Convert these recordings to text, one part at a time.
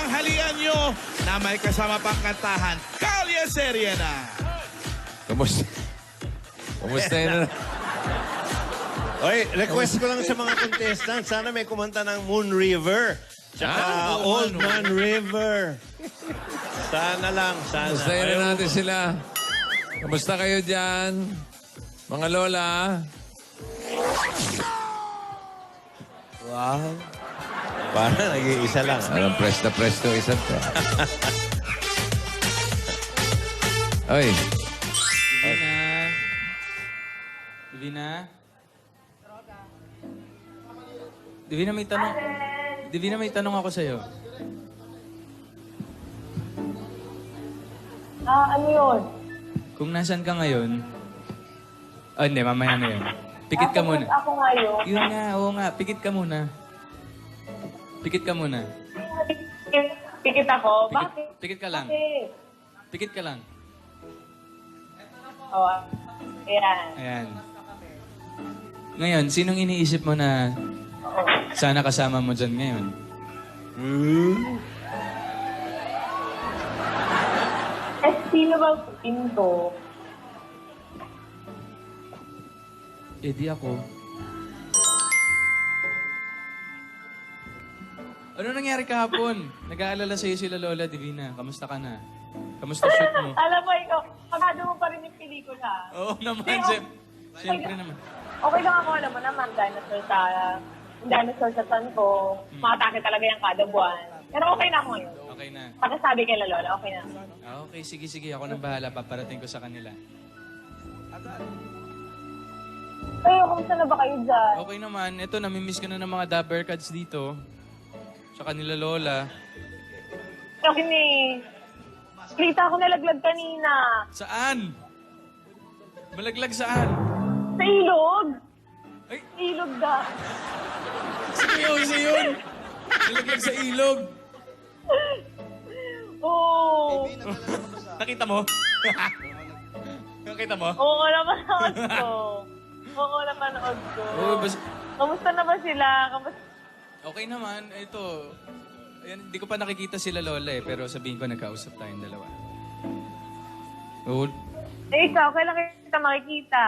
tanghalian nyo na may kasama pang kantahan. Kalye Serye na! Kamusta? Kamusta yun? Oy, request ko lang sa mga contestants, sana may kumanta ng Moon River. Tsaka Old Man River. Sana lang, sana. Kamusta yun natin sila? Kamusta kayo dyan? Mga lola? Wow. Parang nag-iisa lang. Parang presto isang to. Oy. Divina? Divina, may tanong. Divina, may tanong ako sa'yo. Ano yun? Kung nasan ka ngayon... Oh, hindi, mamaya na yun. Pikit ka muna. Ako ngayon. Yun nga, oo nga. Pikit ka muna. Pikit ka muna. Pikit ako? Pikit, Bakit? pikit ka lang. Bakit? Pikit ka lang. Oh, ayan. Ayan. Ngayon, sinong iniisip mo na sana kasama mo dyan ngayon? Sino bang pinto? Eh, di ako. Ano nangyari kahapon? Nag-aalala sa'yo sila Lola Divina. Kamusta ka na? Kamusta shoot mo? Alam mo, ikaw, pagkado mo pa rin yung pelikula. Oo naman, Hindi, Siyempre naman. Okay lang ako, alam mo naman, dinosaur sa son ko. Makatake talaga yung kada buwan. Pero okay na ako ngayon. Okay na. Pagkasabi kay La Lola, okay na. Ah, okay, sige. Ako nang bahala. Paparating ko sa kanila. Ay, kumusta na ba kayo dyan? Okay naman. Ito, namimiss ko na ng mga Dabber Cats dito. Sa kanila Lola. Kasi ni... Kita ako nalaglag kanina. Saan? Malaglag saan? Sa ilog. Ay, Ilog da. seryoso yun. Malaglag sa ilog. Oo. Nakita mo? Nakita mo? Oo, napanood ko. Oo, napanood ko. Oo, Kamusta na ba sila? okay naman. Ito, ayan, hindi ko pa nakikita sila Lola eh, pero sabihin ko nagkausap tayong dalawa. Oo, Eh, ikaw, kailan kita makikita?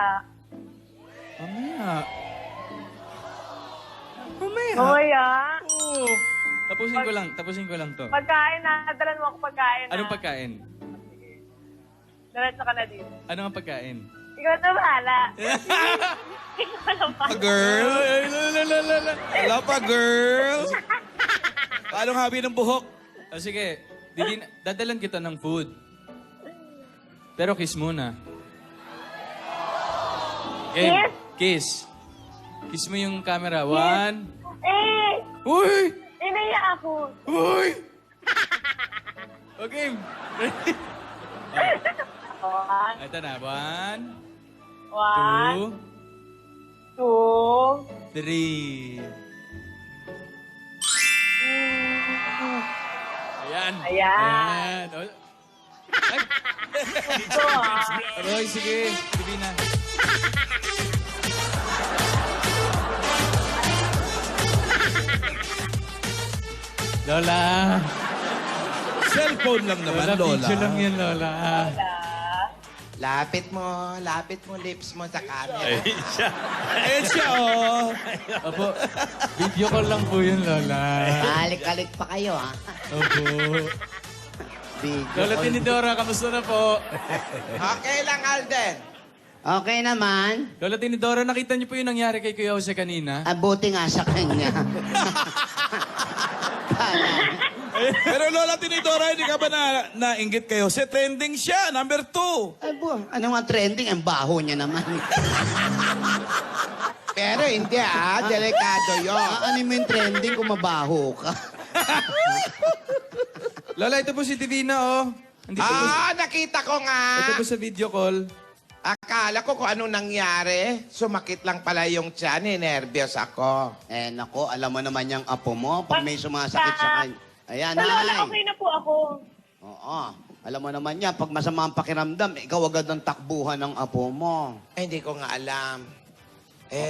mamaya. Mamaya? Mamaya. Oo. Tapusin ko lang to. Pagkain na. Dalan mo ako pagkain na. Anong pagkain? Dalan ka na dito. Ano ang pagkain? Ikaw na bahala. Ikaw na bahala. Girl? Wala pa, girl! Paano habi ng buhok? Oh, sige, dadalan kita ng food. Pero kiss muna. Game. Kiss. Kiss mo yung camera. 1. Eh! Uy! Inaya ako. Uy! Okay. One. Ito na. 1, One. 2, Two. 3. Ayan. Ayan. Oh. Ay! Ito Aroy, sige. Sige na. Lola. Cellphone lang naman, Lola. Video lang yan, Lola. Lapit mo lips mo sa camera. Ayan siya, oh. Opo, video call lang po yun, Lola. Alik-alik pa kayo, ha? Opo. Video. Lola Tinidora, kamusta na po? Okay lang, Alden. Okay naman. Lola Tinidora, nakita niyo po yung nangyari kay Kuya Jose kanina? Buti nga sa kanya. Pero Lola Tinidora, hindi ka ba nainggit kayo? Si trending siya, number 2. Ano nga trending? Ang baho niya naman. Pero hindi, delikado yun. Ano mo yung trending kung mabaho ka? Lola, ito po si Divina, oh. Andito po, Nakita ko nga. ito po sa video call. Akala ko kung anong nangyari. Sumakit lang pala yung tiyan, nervyos ako. Nako, alam mo naman yung apo mo, pag may sumasakit sa kanya. Ayan, Lola, Nay. okay na po ako. Oo. Alam mo naman yan, pag masama ang pakiramdam, ikaw agad ang takbuhan ng apo mo. Hindi ko nga alam.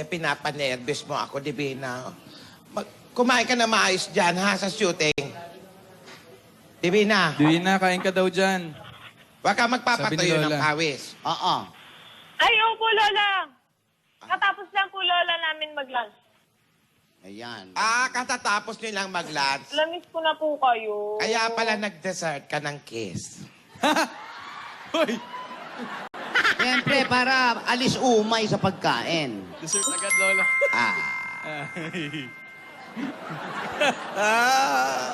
Pinapanervyos mo ako, Divina. Kumain ka na maayos dyan, ha, sa shooting. Divina, Divina, kain ka daw dyan. wag ka Sabi ni magpapatuyo ng Lola. pawis. Oo. Ay, opo, Lola. Katapos lang po, Lola, namin mag-lunch. Ayan. Katatapos nilang mag-lunch. Lamis ko na po kayo. Kaya pala nag-dessert ka ng kiss. Hoy! Siyempre, para alis umay sa pagkain. Dessert agad, Lola.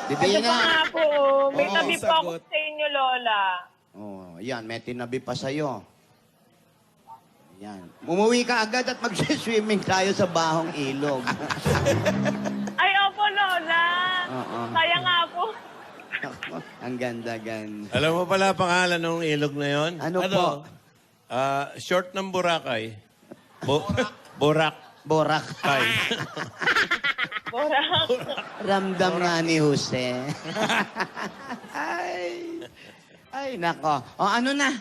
Ito pa Divina. nga po, may Oo, tabi po ako sagot. sa inyo, Lola. Oh, ayan, may tinabi pa sa'yo. Ayan. Umuwi ka agad at mag-swimming tayo sa bahong ilog. Ay, opo, Lola. Oo. Kaya nga po. Ang ganda-ganda. Alam mo pala pangalan ng ilog na yon? Ano po? Short ng Boracay. Borak. Boracay. Bora. Ramdam nga ni Jose. Ay, nako. O, ano na?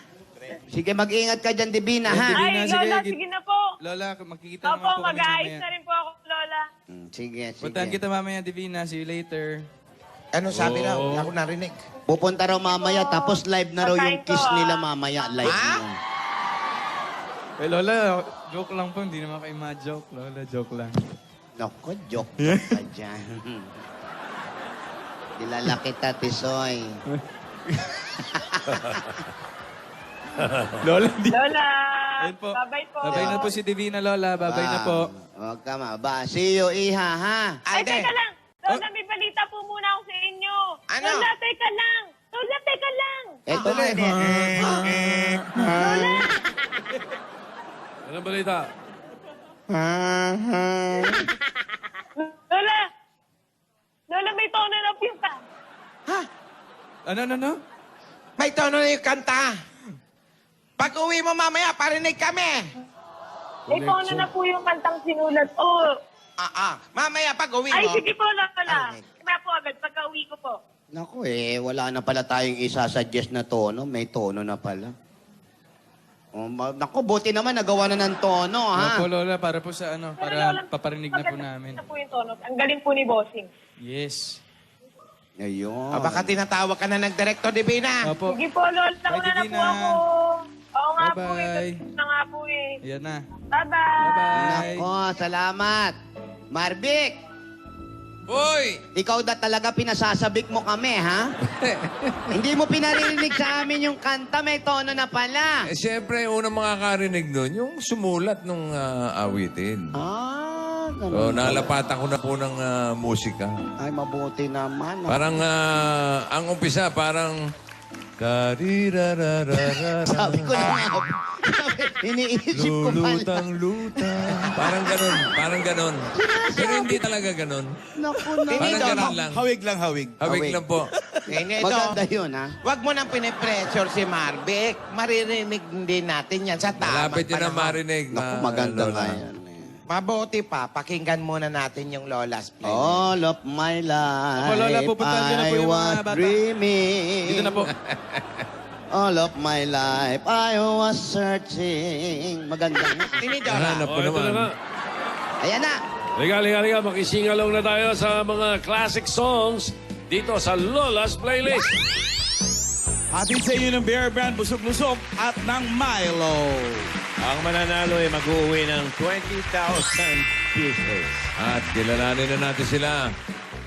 Sige, mag-ingat ka dyan, Divina, ha? Ay, sige, Lola, git- sige na po. Lola, makikita naman Opo, po kami mag-aayos na mamaya. rin po ako, Lola. Sige, sige. Puntahan kita mamaya, Divina. See you later. Ano sabi raw? Ako narinig. Pupunta raw mamaya, tapos live na raw yung Pagkain ko, kiss ah. nila mamaya. Live Ha? na. Eh, Lola, joke lang po. Hindi naman kayo ma-joke. Lola, joke lang. Nako, joke ka dyan. Kilala kita, Tisoy. Lola, hindi. Lola. Ayun po. Bye-bye po. Babay na po si Divina, Lola. Babay na po. Huwag ka maba. See you, Iha, ha? Ay, Ade. teka lang. Lola, may balita po muna ako sa inyo. Ano? Lola, teka lang. Lola, teka lang. Eto na. Anong balita? Lola. Lola, may tono na pista. Ano? May tono na yung kanta. Pag uwi mo mamaya, parinig kami. May tono na po yung kantang sinulat. Oh. Mamaya pag uwi Ay, mo. sige po, Lola. Ay. Kaya po agad, pagka-uwi ko po. Naku, wala na pala tayong isasuggest na tono. May tono na pala. Naku, buti naman nagawa na ng tono, ha? Opo, Lola, para po sa ano, Pero, para Lola, paparinig na po maganda namin. na po yung tono. Ang galing po ni Bossing. Yes. Ayun. Baka tinatawag ka na ng Director Divina. Opo. Sige po, Lola. Bye, Una na po Divina. ako. Oo nga po. Bye-bye. Ito na nga po eh. Ayan na. Bye-bye. Bye-bye. Nako, salamat. Marvic, Hoy! ikaw da talaga pinasasabik mo kami, ha? Hindi mo pinarinig sa amin yung kanta, may tono na pala. Eh, siyempre, unang makakarinig nun, yung sumulat nung awitin. So, Ganun. nalapatan ko na po ng musika. Ay, mabuti naman. Parang, ang umpisa, parang... Karirarararara. Sabi ko na nga, iniisip ko pala. Lulutang-lutang. Parang ganon. Pero hindi talaga ganon. Naku, Parang Tinidor. ganon lang. Hawig lang, hawig. Hawig lang po. Ito, Maganda yun, ha? wag mo nang pinipressure si Marvic. Maririnig din natin yan sa tamang Malapit yun ang panahon. marinig. Naku, maganda Lola. nga yan. Mabuti pa, pakinggan muna natin yung Lola's Play. All of my life, Opo, Lola, pupuntahan ko na po I yung mga was bata. dreaming. Dito na po. All of my life, I was searching. Maganda nga. Tinidora. Hanap ko ito naman. na nga. Ayan na. Liga, makisingalong na tayo sa mga classic songs dito sa Lola's Playlist. Hatid sa inyo ng Bear Brand, busog-lusog at ng Milo. Ang mananalo ay mag-uwi ng 20,000 pieces. At kilalanin na natin sila.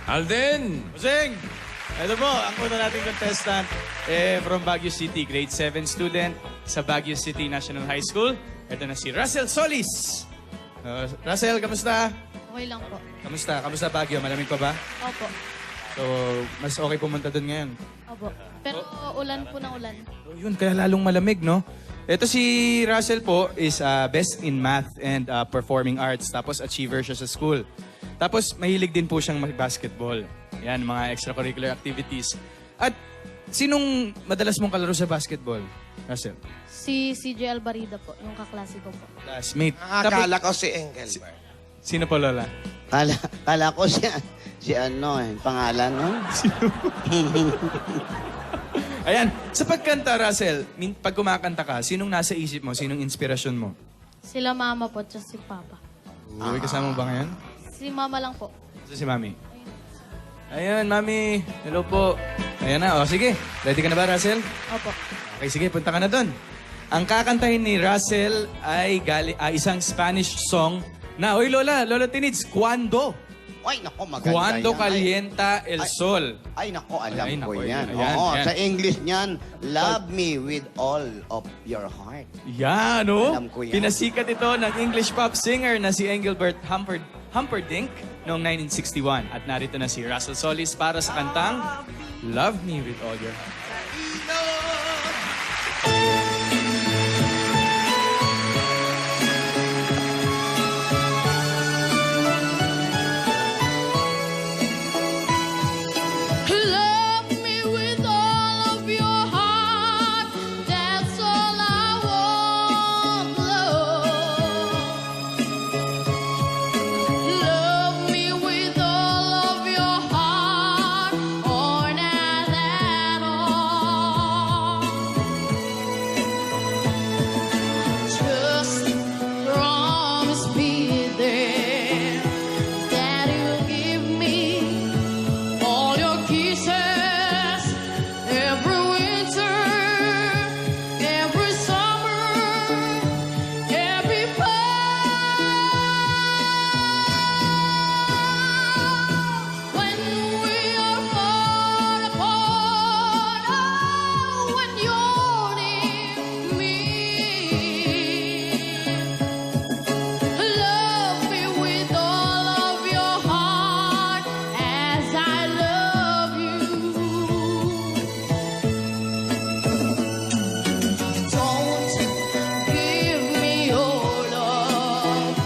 Alden! Busing! Ito po, ang una nating contestant from Baguio City, grade 7 student sa Baguio City National High School. Ito na si Russell Solis. Russell, kamusta? Okay lang po. Kamusta? Kamusta Baguio? Malamig pa ba? Opo. So, mas okay pumunta doon ngayon. Opo. Pero ulan po ng ulan. So, yun, kaya lalong malamig, no? Ito si Russell po is best in math and performing arts. Tapos achiever siya sa school. Tapos mahilig din po siyang mag-basketball. Yan, mga extracurricular activities. At sinong madalas mong kalaro sa basketball, Russell? Si CJ Albarida po, yung kaklase ko po. Classmate. Akala ko si Engelbert. Sino po, Lola? Kala ko si ano pangalan, no? Ayan, sa pagkanta, Russell, pag kumakanta ka, sinong nasa isip mo? Sinong inspirasyon mo? Sila mama po, tsaka si papa. Uy, kasama mo ba ngayon? Si mama lang po. Ito si Mami. Ayan, Mami. Hello po. Ayan na. O, sige. Ready ka na ba, Russell? Opo. Okay, sige. Punta ka na doon. Ang kakantahin ni Russell ay isang Spanish song na, Uy, Lola Tinids, Cuando? Ay, nako, maganda Cuando yan. Calienta el Sol. Ay, nako, alam Ay, ko nako, yan. ayan, Oo, ayan. sa English niyan, love me with all of your heart. Yan, no? Alam ko yan. Pinasikat ito ng English pop singer na si Engelbert Humperdinck noong 1961. At narito na si Russell Solis para sa kantang Love Me With All Your Heart. Love me with all of your heart. That's all I want, love. Love me with all of your heart, or not at all. Just promise me there that you'll give me all your kisses every winter, every summer, every fall. When we are far apart, oh, when you're near me, love me with all of your heart as I love you. Don't give me your love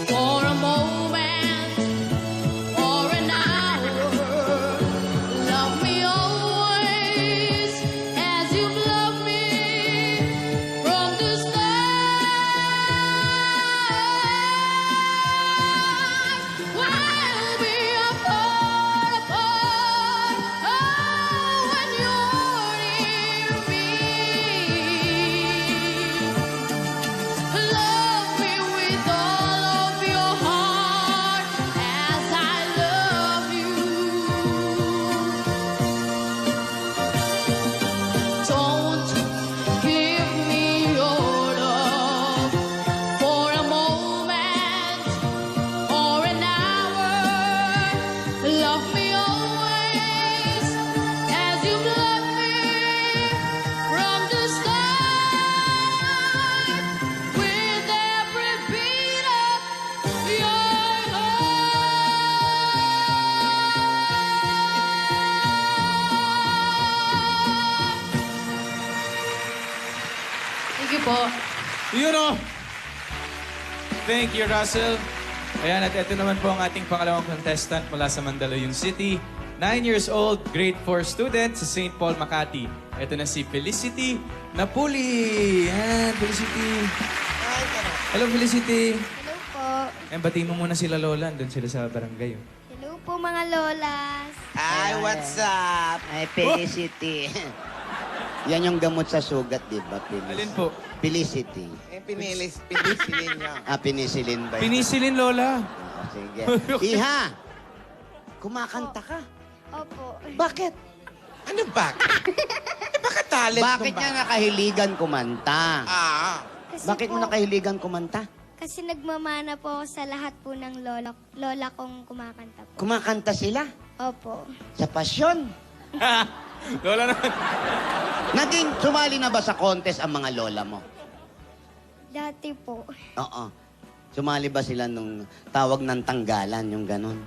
for a moment or an hour. Love me always as you've loved me from the start. While we are far apart, oh, when you're near me, love me with all of your heart as I love you. Don't give me your love for a moment or an hour. Love me always as you've loved me from the start. With every beat of your heart. Thank you po. Yun o! Thank you, Russell. Ayan, at ito naman po ang ating pangalawang contestant mula sa Mandaluyong City. 9 years old, grade 4 student sa St. Paul, Makati. Ito na si Felicity Napuli. Ayan, Felicity. Hello, Felicity. Hello po. Ayan, batiin mo muna sila Lola. Doon sila sa barangay. Oh. Hello po mga lolas. Hi, what's up? Hi, Felicity. Yan yung gamot sa sugat, di ba? Alin po? Felicity. Pinisilin niya. Penicillin ba yun? Pinisilin, Lola. Ah, sige. Iha, kumakanta ka. Opo. Bakit? Ano ba? Baka talent Bakit niya nakahiligan kumanta? Kasi Bakit mo po, nakahiligan kumanta? Kasi nagmamana po ako sa lahat po ng lola kong kumakanta po. Kumakanta sila Opo. sa pasyon. Lola naman. Naging sumali na ba sa contest ang mga lola mo? Dati po. Oo. Sumali ba sila nung tawag ng tanggalan, yung ganon?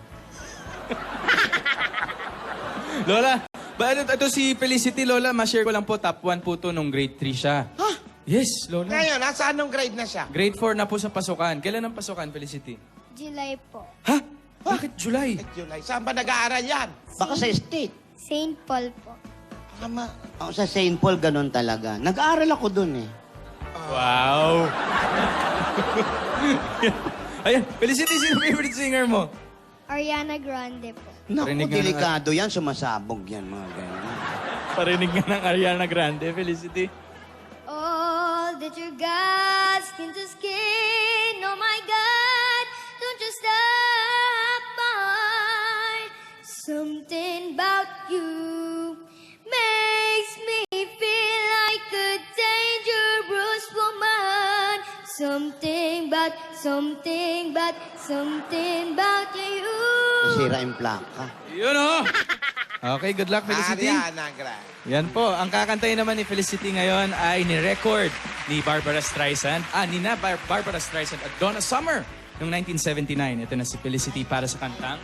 Lola, ito si Felicity, Lola, ma-share ko lang po, top 1 po to nung grade 3 siya. Ha? Yes, Lola. Ngayon, nasa anong grade na siya? Grade 4 na po sa pasukan. Kailan ang pasukan, Felicity? July po. Ha? Bakit July? July. Saan ba nag-aaral yan? Baka sa state. St. Paul po. Tama. Ako sa St. Paul, ganon talaga. Nag-aaral ako dun eh. Wow. Ayan, Felicity, sino favorite singer mo? Ariana Grande po. Naku, Parinig nga ng- delikado yan. Sumasabog yan, mga ganyan. Parinig nga ng Ariana Grande, Felicity. All that you got, skin to skin. Oh my God, don't you stop by. Something about you something about you. Nasira yung plaka. Yun oh! Okay, good luck, Felicity. Ariana Grande. Yan po. Ang kakantayin naman ni Felicity ngayon ay ni-record ni Barbara Streisand. Barbara Streisand at Donna Summer noong 1979. Ito na si Felicity para sa kantang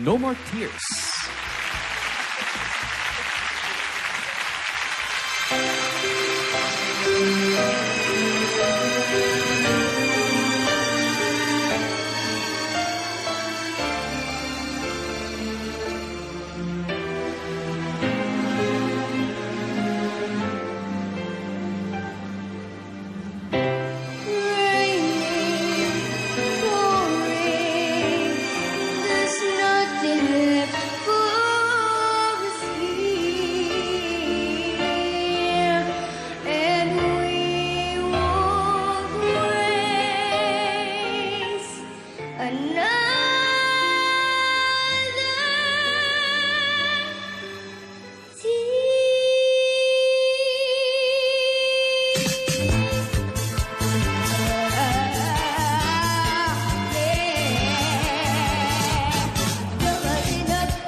No More Tears. There's nothing left for us here, and we won't raise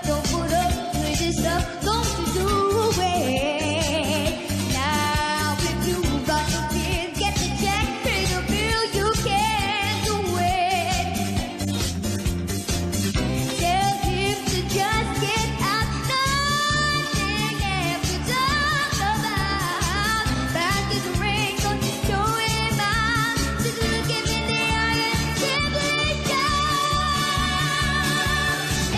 Don't put up with this stuff, don't you do it. Now if you got the kids, get the check, pay the bill, you can do it. Tell him to just get out, nothing left to talk about. Back in the ring, don't you show him out. Just look him in the eye and simply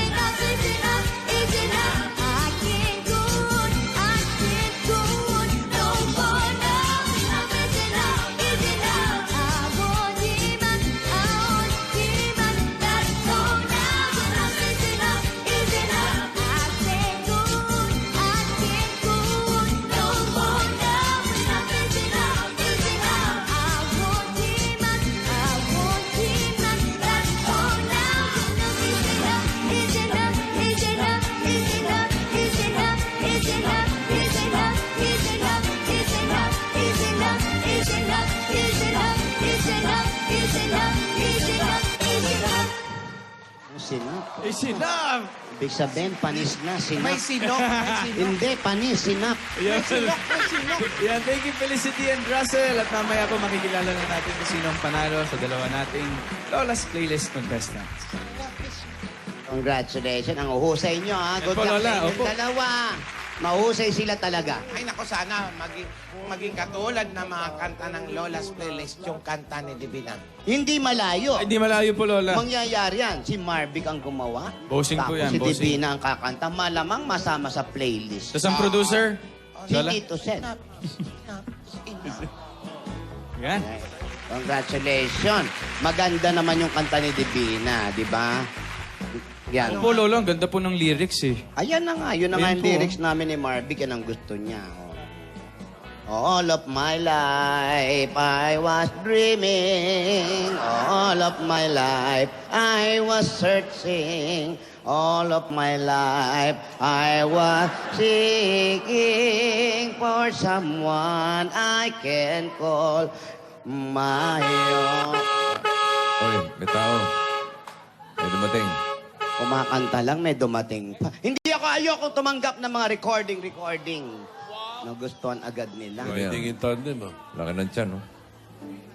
enough is enough, is enough. I can't go on, no more now. Enough is enough, is enough. I want him, that's all now. Enough is enough, is enough. I can't go on, no more now. Enough is enough, is enough. I want him, that's all now. Enough is enough, is enough, is enough, is enough, is enough, is enough, is enough, is enough, is enough, is enough, is enough, is enough, is enough, is enough, is enough, is enough. Sinap. Is enough! Ibig sabihin, panis na, sinap. May sinok, may sinok. Hindi, panis, sinap. Yan, Yan, thank you Felicity and Russell. At mamaya po makikilala na natin kung sino ang panalo sa dalawa nating Lola's Playlist contestants. Congratulations. Ang uhusay nyo, ha? Good Opo, luck Lola, sa inyong opo. dalawa. Mahusay sila talaga. Ay, nako, sana maging katulad na mga kanta ng Lola's Playlist, yung kanta ni Divina. Hindi malayo. Ay, di malayo po, Lola. Mangyayari yan. Si Marvic ang gumawa. Bossing po yan, Tapos si bossing. Divina ang kakanta. Malamang masama sa playlist. Tapos ang producer, Si Lola. Tito Sen. Yan. Congratulations. Maganda naman yung kanta ni Divina, di ba? Yan. Opo, Lola, ang ganda po ng lyrics eh. Ayan na nga. Yun na nga Ayan yung po, lyrics namin ni Marvic. Yan ang gusto niya. All of my life I was dreaming. All of my life I was searching. All of my life I was seeking for someone I can call my own. Oy, may tao. May dumating. Kumakanta lang, may dumating pa. Hindi ako ayoko tumanggap ng mga recording. Nagustuhan agad nila. Pwedeng in tandem, Laki ng tiyan, no?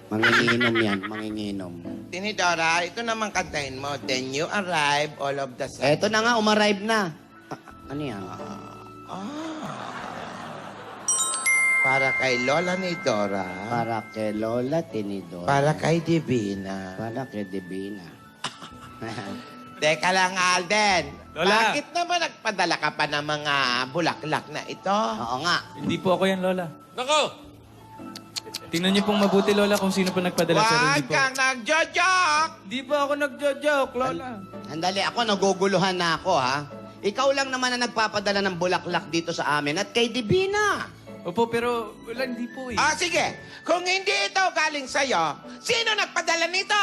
Manginginom yan, manginginom. Tinidora, ito naman kantahin mo. Then you arrive, all of the sudden. Eto na nga, umarive na. Ano yan? Para kay Lola ni Dora. Para kay Lola Tinidor. Para kay Divina. Para kay Divina. Teka lang, Alden. Lola. Bakit naman nagpadala ka pa ng mga bulaklak na ito? Oo nga. Hindi po ako yan, Lola. Nako! Tingnan niyo pong mabuti, Lola, kung sino po nagpadala sa Huwag hindi po. kang nagjo-joke! Di po ako nagjo-joke, Lola. Andali, ako naguguluhan na ako, ha? Ikaw lang naman ang nagpapadala ng bulaklak dito sa amin at kay Divina. Opo, pero wala, hindi po eh. Ah, sige. Kung hindi ito galing sa'yo, sino nagpadala nito?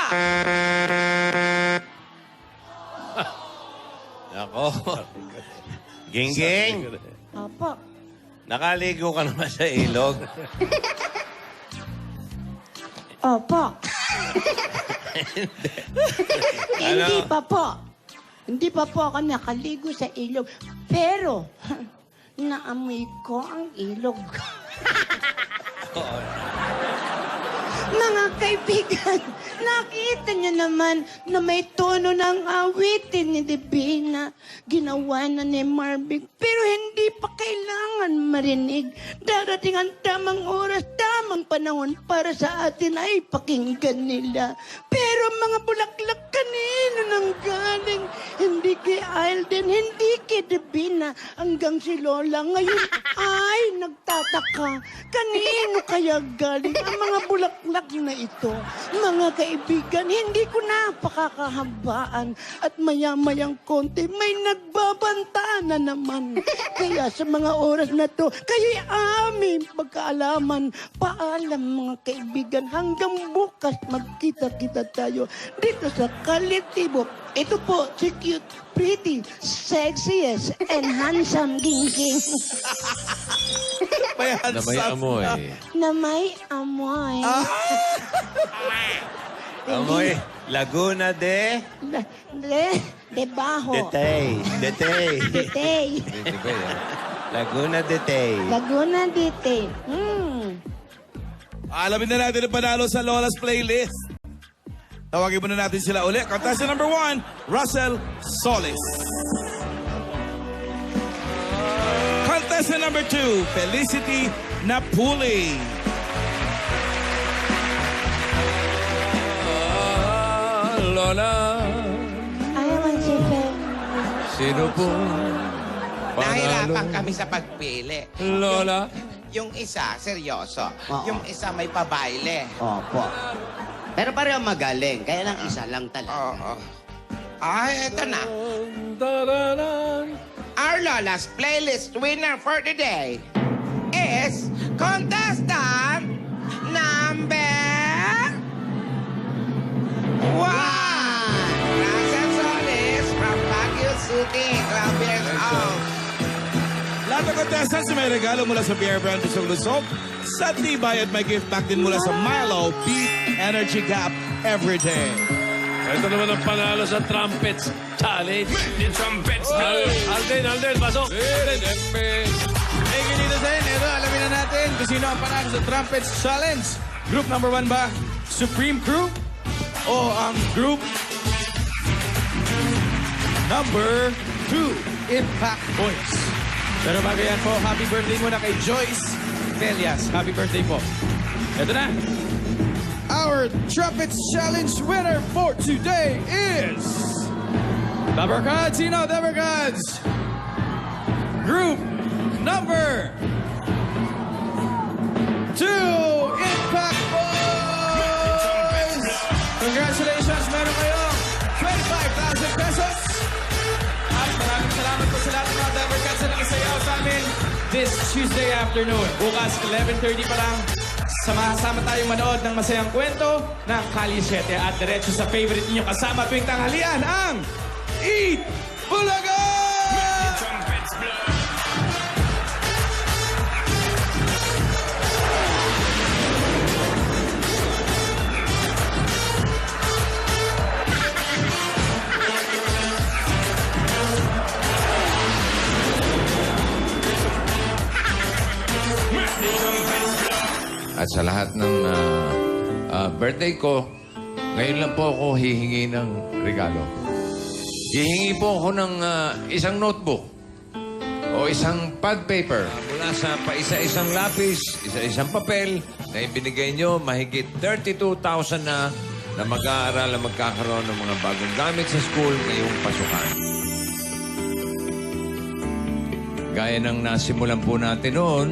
Ako. Gingging. Opo. Nakaligo ka naman sa ilog. Opo. Hindi pa po. Hindi pa po ako nakaligo sa ilog. Pero, naamoy ko ang ilog. Mga kaibigan, nakita niyo naman na may tono ng awitin ni Divina. Ginawa na ni Marvick, pero hindi pa kailangan marinig. Darating ang tamang oras, tamang panahon para sa atin ay pakinggan nila. Pero mga bulaklak kanino nang galing? Hindi kay Alden, hindi kay Divina. Hanggang si Lola ngayon ay nagtataka. Kanino kaya galing ang mga bulaklak na ito? Mga kaibigan, hindi ko na pakakahabaan. At maya-mayang konti, may nagbabanta na naman. Kaya sa mga oras na to, kayo'y aming pagkaalaman. Paalam mga kaibigan, hanggang bukas magkita-kita tayo dito sa Kalitibo. Ito po, si cute, pretty, sexiest, and handsome Gingging. Na may amoy. Na may amoy. Amoy, Laguna de... Debaho. Detay. Detay. Bibigay, ah. Laguna de Tay. Laguna Dite. Alamin na natin ang panalo sa Lola's playlist. Tawagin muna natin sila uli. Contestant number 1, Russell Solis. Contestant number 2, Felicity Napuli. Lola, Ayaw si Fel. sino po? Nahirapan kami sa pagpili. Lola. Yung isa, seryoso. Oo. Yung isa, may pabaile. Opo. Pero pareho magaling. Kaya lang isa lang talaga. Oo. Ay, eto na. Tararan. Our Lola's playlist winner for the day is contestant number 1. Russell Solis from Baguio City, 12 years old. Lahat ng contestants may regalo mula sa Beer Brand sa Lusog. Sa Tibay at may gift pack din mula sa Milo Beef Energy Gap Everyday. Ito naman ang panalo sa Trumpets Challenge. Alden, pasok. Thank you, Tito Sen. Ito, alamin na natin kung sino ang panalo sa Trumpets Challenge. Group number 1 ba? Supreme Crew? O ang group number 2, Impact Boys. Pero bago yan po, happy birthday muna kay Joyce Telias. Happy birthday po. Ito na. Our Trumpets Challenge winner for today is... Dabber Gods, sino? Dabber Gods. Group number 2, Impact Boys! Congratulations, meron kayong 25,000 pesos. At maraming salamat po sa lahat ng mga Dabber Gods na nakisayaw sa amin this Tuesday afternoon. Bukas, 11:30 pa lang. Sama-sama tayong manood ng masayang kwento ng Kali 7 at diretso sa favorite ninyong kasama tuwing tanghalian, ang Eat Bulaga! At sa lahat ng birthday ko, ngayon lang po ako hihingi ng regalo. Hihingi po ako ng isang notebook o isang pad paper mula sa paisa-isang lapis, isa-isang papel na ibinigay nyo, mahigit 32,000 na mag-aaral at magkakaroon ng mga bagong gamit sa school ngayong pasukan. Gaya ng nasimulan po natin noon,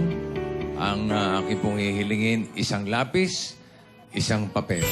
ang aking pong hihilingin, isang lapis, isang papel.